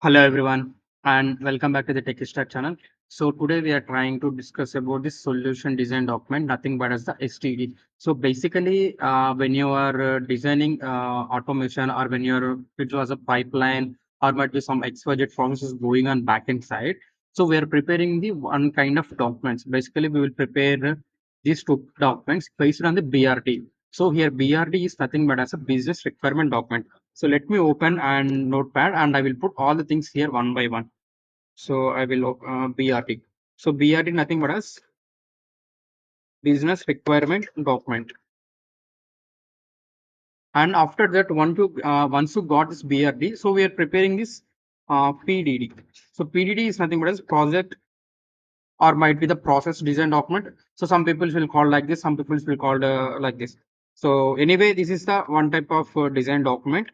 Hello everyone and welcome back to the Techy channel. So today we are trying to discuss about this solution design document, nothing but as the SDD. So basically, when you are designing automation or when you're it was a pipeline or might be some XYZ processes going on backend side. So we are preparing the one kind of documents. Basically, we will prepare these two documents based on the BRD. So here BRD is nothing but as a business requirement document. So let me open and notepad and I will put all the things here one by one. So I will BRD. So BRD nothing but as business requirement document. And after that, once you got this BRD, so we are preparing this PDD. So PDD is nothing but as project or might be the process design document. So some people will call like this, some people will call like this. So anyway, this is the one type of design document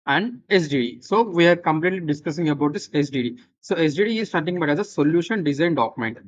and SDD. So we are completely discussing about this SDD. So SDD is nothing but as a solution design document.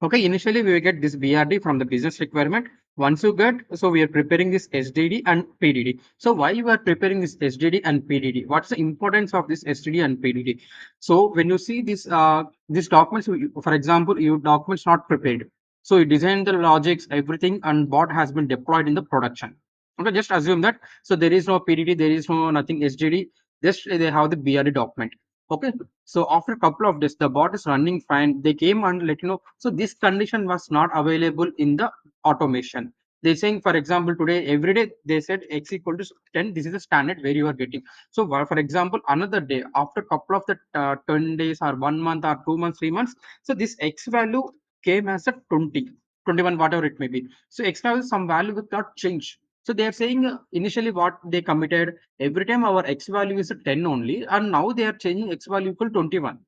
Okay, initially we will get this BRD from the business requirement. Once you get, so we are preparing this SDD and PDD. So why you are preparing this SDD and PDD? What's the importance of this SDD and PDD? So when you see this documents, for example, your documents not prepared. So you design the logics, everything, and what has been deployed in the production. Okay, just assume that. So there is no PDD, there is no nothing SDD. Just they have the BRD document. Okay, so after a couple of days, the bot is running fine. They came and let you know. So this condition was not available in the automation. They're saying, for example, today, every day, they said x equal to 10. This is the standard where you are getting. So for example, another day, after a couple of the 10 days or 1 month or 2 months, 3 months, so this x value came as a 20, 21, whatever it may be. So x value, some value will not change. So they are saying initially what they committed every time our x value is a 10 only, and now they are changing x value equal 21.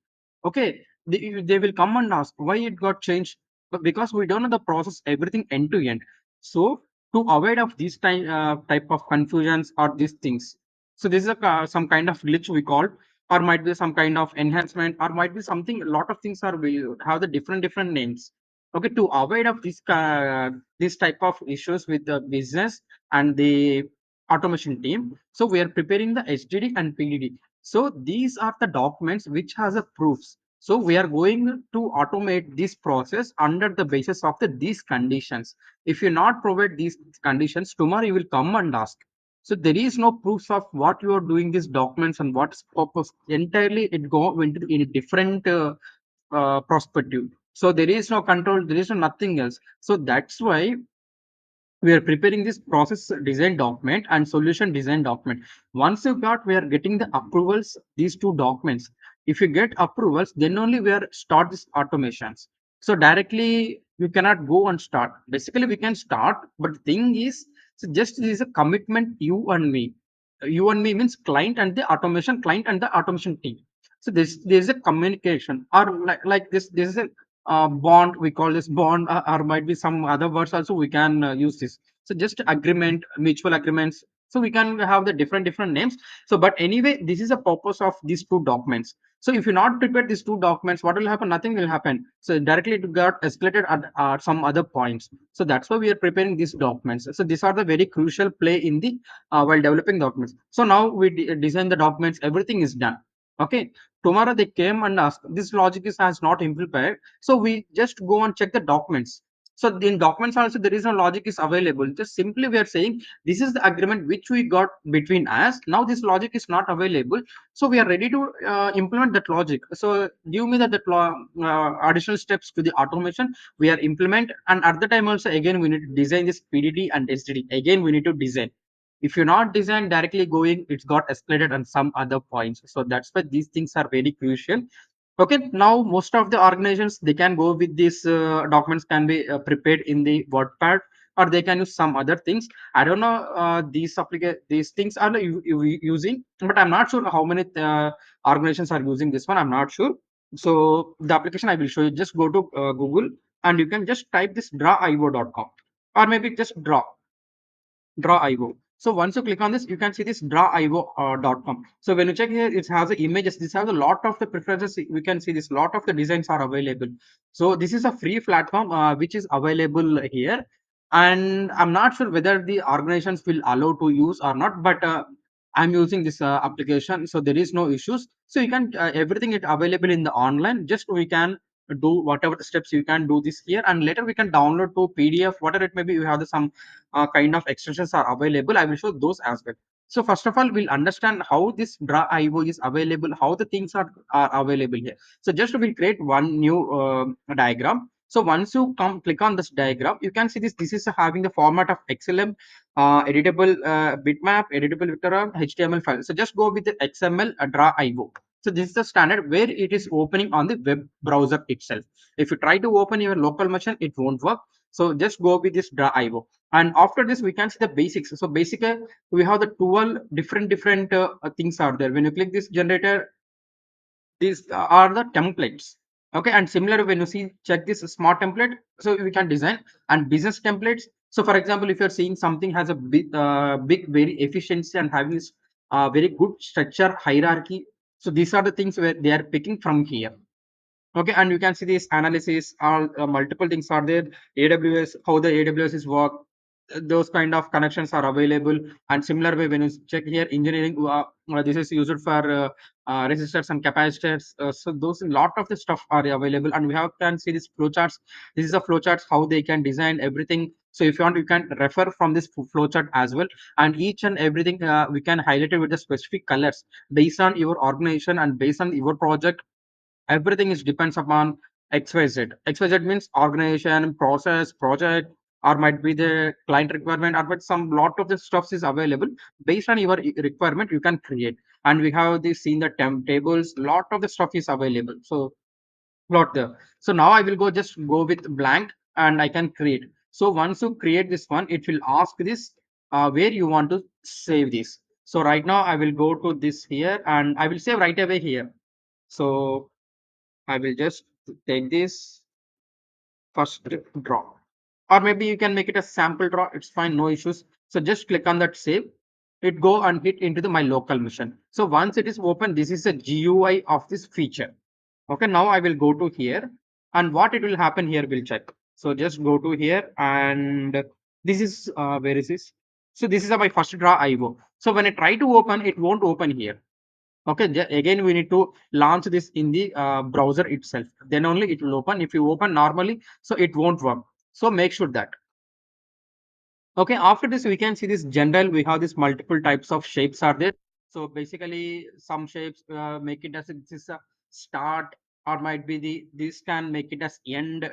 Okay, they will come and ask why it got changed. But because we don't know the process everything end to end. So to avoid of these type of confusions or these things, so this is some kind of glitch we call, or might be some kind of enhancement, or might be something. A lot of things are we have the different names. Okay, to avoid of this type of issues with the business and the automation team, so we are preparing the HDD and PDD. So these are the documents which has a proofs. So we are going to automate this process under the basis of these conditions. If you not provide these conditions, tomorrow you will come and ask. So there is no proofs of what you are doing these documents and what's purpose. Entirely it go into in a different perspective. So there is no control, there is no nothing else. So that's why we are preparing this process design document and solution design document. Once you got, we are getting the approvals, these two documents. If you get approvals, then only we are start this automations. So directly you cannot go and start. Basically we can start, but the thing is, so just this is a commitment you and me. You and me means client and the automation team. So there is a communication, or like this is a bond, we call this bond, or might be some other words also we can use this. So just agreement, mutual agreements, so we can have the different names. So but anyway, this is the purpose of these two documents. So if you not prepare these two documents, what will happen? Nothing will happen. So directly it got escalated at some other points. So that's why we are preparing these documents. So these are the very crucial play in the while developing documents. So now we design the documents, everything is done. Okay, tomorrow they came and asked, this logic is has not implemented. So we just go and check the documents. So in documents also there is no logic is available. Just simply we are saying this is the agreement which we got between us. Now this logic is not available. So we are ready to implement that logic. So give me additional steps to the automation we are implement. And at the time also again we need to design this PDD and SDD. Again we need to design. If you're not design directly going, it's got escalated on some other points. So that's why these things are very crucial. Okay, now most of the organizations they can go with these documents can be prepared in the WordPad, or they can use some other things. I don't know these things are using, but I'm not sure how many organizations are using this one. I'm not sure. So the application I will show you. Just go to Google and you can just type this drawio.com, or maybe just Drawio. So once you click on this, you can see this drawio.com. So when you check here, it has the images. This has a lot of the preferences. We can see this lot of the designs are available. So this is a free platform which is available here. And I'm not sure whether the organizations will allow to use or not, but I'm using this application, so there is no issues. So you can everything is available in the online. Just we can do whatever steps you can do this here, and later we can download to PDF, whatever it may be. You have some kind of extensions are available. I will show those as well. So first of all, we'll understand how this Drawio is available, how the things are available here. So just we'll create one new diagram. So once you come click on this diagram, you can see this. This is having the format of XLM, editable bitmap, editable vector, HTML file. So just go with the XML Drawio. So this is the standard where it is opening on the web browser itself. If you try to open your local machine, it won't work. So just go with this Drawio. And after this, we can see the basics. So basically, we have the 12 different things are there. When you click this generator, these are the templates. Okay, and similar when you see check this smart template, so we can design and business templates. So for example, if you're seeing something has a big very efficiency and having this very good structure hierarchy, so these are the things where they are picking from here. Okay, and you can see this analysis, all multiple things are there. AWS, how the AWS is work, those kind of connections are available. And similar way, when you check here, engineering, this is used for resistors and capacitors. So those lot of the stuff are available, and we have can see this flowcharts. This is a flowcharts how they can design everything. So if you want, you can refer from this flowchart as well. And each and everything we can highlight it with the specific colors based on your organization and based on your project. Everything is depends upon XYZ. XYZ means organization, process, project, or might be the client requirement, or but some lot of the stuff is available based on your requirement. You can create, and we have this seen the tables. Lot of the stuff is available. So lot there. So now I will go just go with blank, and I can create. So once you create this one, it will ask this where you want to save this. So right now I will go to this here, and I will save right away here. So I will just take this first draw, or maybe you can make it a sample draw. It's fine, no issues. So just click on that save. It go and hit into my local machine. So once it is open, this is a GUI of this feature. Okay, now I will go to here, and what it will happen here, we'll check. So just go to here, and this is where is this? So this is my first draw IO. So when I try to open, it won't open here. Okay, again, we need to launch this in the browser itself. Then only it will open. If you open normally, so it won't work. So make sure that. Okay, after this, we can see this general. We have this multiple types of shapes are there. So basically, some shapes make it as this is a start, or might be the this can make it as end,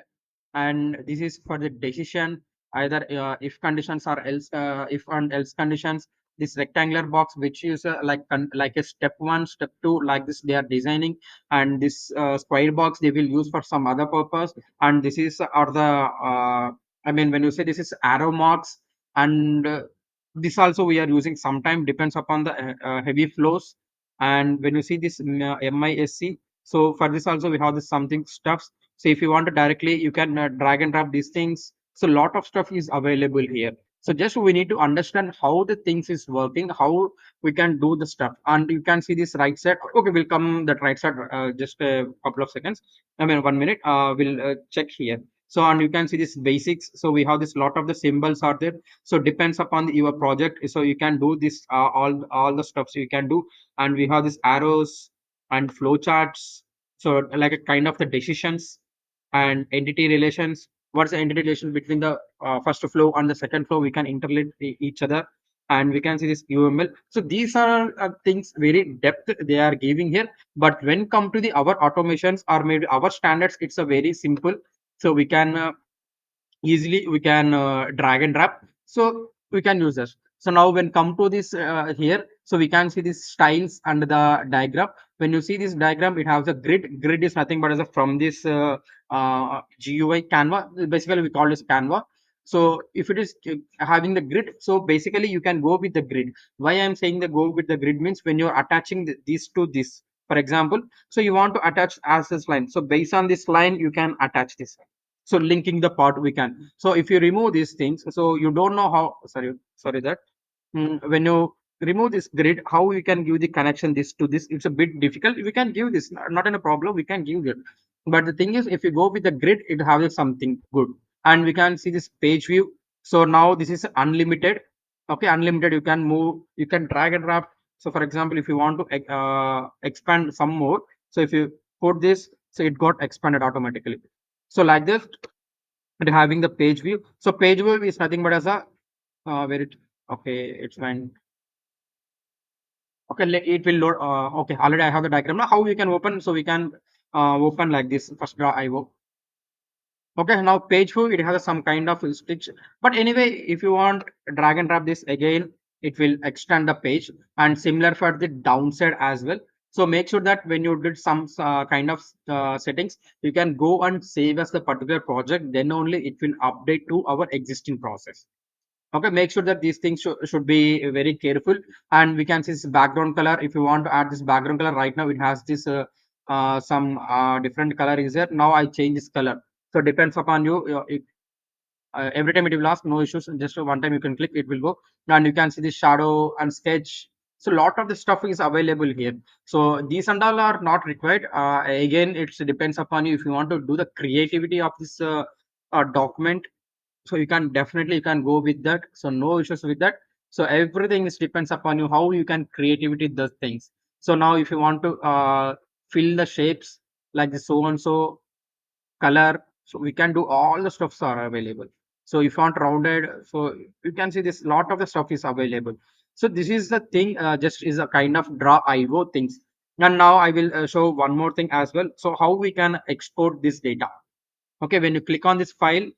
and this is for the decision either if conditions or else if and else conditions. This rectangular box which is like a step one, step two, like this they are designing, and this square box they will use for some other purpose. And this is are the I mean, when you say this is arrow marks, and this also we are using sometime depends upon the heavy flows. And when you see this MISC, so for this also we have this something stuffs. So if you want to directly, you can drag and drop these things. So lot of stuff is available here. So just we need to understand how the things is working, how we can do the stuff. And you can see this right side. Okay, we'll come that right side just a couple of seconds. I mean 1 minute. We'll check here. So and you can see this basics. So we have this lot of the symbols are there. So depends upon your project. So you can do this all the stuff. So you can do, and we have this arrows and flowcharts. So like a kind of the decisions and entity relations. What's the entity relation between the first flow and the second flow? We can interlink each other, and we can see this UML. So these are things very depth they are giving here. But when come to the our automations or maybe our standards, it's a very simple. So we can easily we can drag and drop. So we can use this. So now when come to this here, so we can see these styles under the diagram. When you see this diagram, it has a grid is nothing but as a from this GUI canva, basically we call this canva. So if it is having the grid, so basically you can go with the grid. Why I'm saying the go with the grid means when you're attaching this to this, for example, so you want to attach as this line, so based on this line you can attach this. So linking the part we can. So if you remove these things, so you don't know how, sorry that. When you remove this grid, how you can give the connection this to this, it's a bit difficult. We can give this, not in a problem, we can give it. But the thing is, if you go with the grid, it has something good. And we can see this page view. So now this is unlimited. Okay, unlimited, you can move, you can drag and drop. So for example, if you want to expand some more, so if you put this, so it got expanded automatically. So like this, and having the page view. So page view is nothing but as a where it, okay, it's fine. Okay, it will load. Okay, already I have the diagram. Now how we can open? So we can open like this first draw IO. Okay, now page view, it has some kind of stitch. But anyway, if you want drag and drop this again, it will extend the page, and similar for the downside as well. So make sure that when you did some kind of settings, you can go and save as the particular project. Then only it will update to our existing process. Okay, make sure that these things should be very careful. And we can see this background color. If you want to add this background color, right now it has this some different color is there. Now I change this color. So depends upon you. Every time it will ask, no issues. Just one time you can click, it will go, and you can see the shadow and sketch. So lot of the stuff is available here. So these and all are not required. Again, it depends upon you if you want to do the creativity of this document. So you can definitely you can go with that. So no issues with that. So everything is depends upon you how you can creativity those things. So now if you want to fill the shapes like the so and so color, so we can do all the stuffs are available. So if you want rounded, so you can see this lot of the stuff is available. So this is the thing, just is a kind of draw IO things. And now I will show one more thing as well. So how we can export this data. Okay, when you click on this file,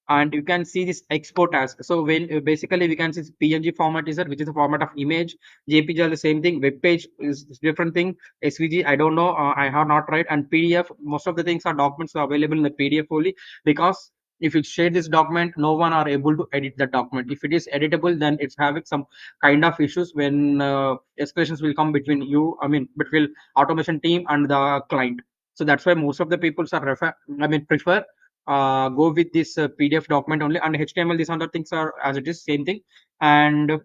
and you can see this export as. So when basically we can see PNG format is there, which is the format of image. JPG are the same thing. Web page is different thing. SVG, I don't know, I have not tried. And PDF, most of the things are documents are available in the PDF only, because if you share this document, no one are able to edit the document. If it is editable, then it's having some kind of issues when escalations will come between you, I mean between automation team and the client. So that's why most of the people are prefer go with this PDF document only. And HTML, these other things are as it is same thing. And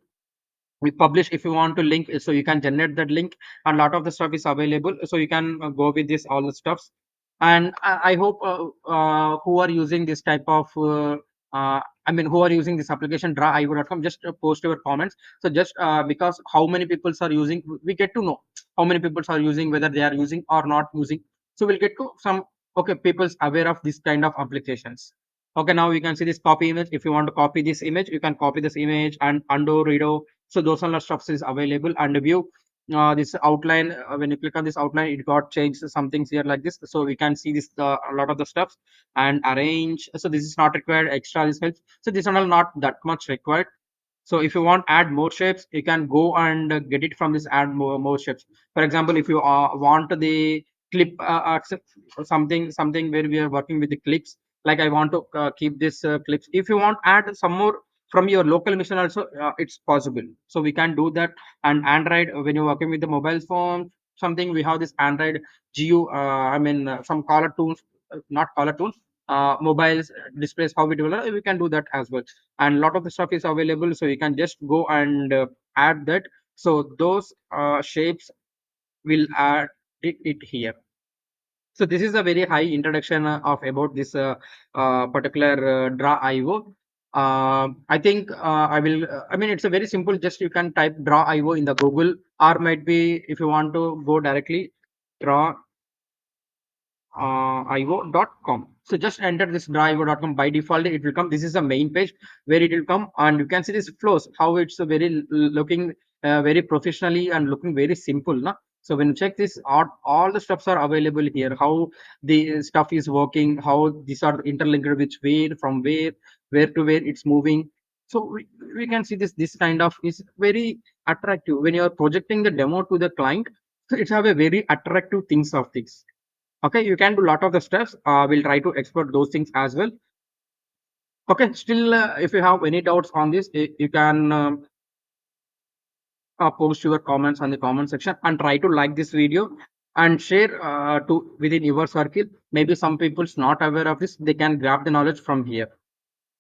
we publish if you want to link, so you can generate that link, and a lot of the stuff is available. So you can go with this all the stuffs. And I hope who are using this type of who are using this application drawio.com, just post your comments. So just because how many people are using, we get to know how many people are using, whether they are using or not using. So we'll get to some, okay, people's aware of this kind of applications. Okay, now you can see this copy image. If you want to copy this image, you can copy this image and undo, redo. So those all stuff is available. And view this outline. When you click on this outline, it got changed some things here like this. So we can see this a lot of the stuff. And arrange. So this is not required. Extra this helps. So this are all not that much required. So if you want add more shapes, you can go and get it from this add more shapes. For example, if you want the clip something where we are working with the clips, like I want to keep this clips. If you want add some more from your local machine also, it's possible. So we can do that. And Android, when you're working with the mobile phone, something we have this Android GU. Some color tools, not color tools. Mobiles displays how we develop. We can do that as well, and a lot of the stuff is available. So you can just go and add that. So those shapes will add it here. So this is a very high introduction of about this particular Drawio. I think I will it's a very simple, just you can type Drawio in the Google, or might be if you want to go directly draw io.com. So just enter this drawio.com. By default it will come. This is the main page where it will come, and you can see this flows how it's a very looking very professionally and looking very simple, na? So when you check this, all the stuffs are available here, how the stuff is working, how these are interlinked, which where from where to where it's moving. So we can see this kind of is very attractive when you are projecting the demo to the client. So it's have a very attractive things of this. Okay, you can do a lot of the steps. We'll try to explore those things as well. Okay, still, if you have any doubts on this, you can post your comments on the comment section, and try to like this video and share to within your circle. Maybe some people's not aware of this, they can grab the knowledge from here.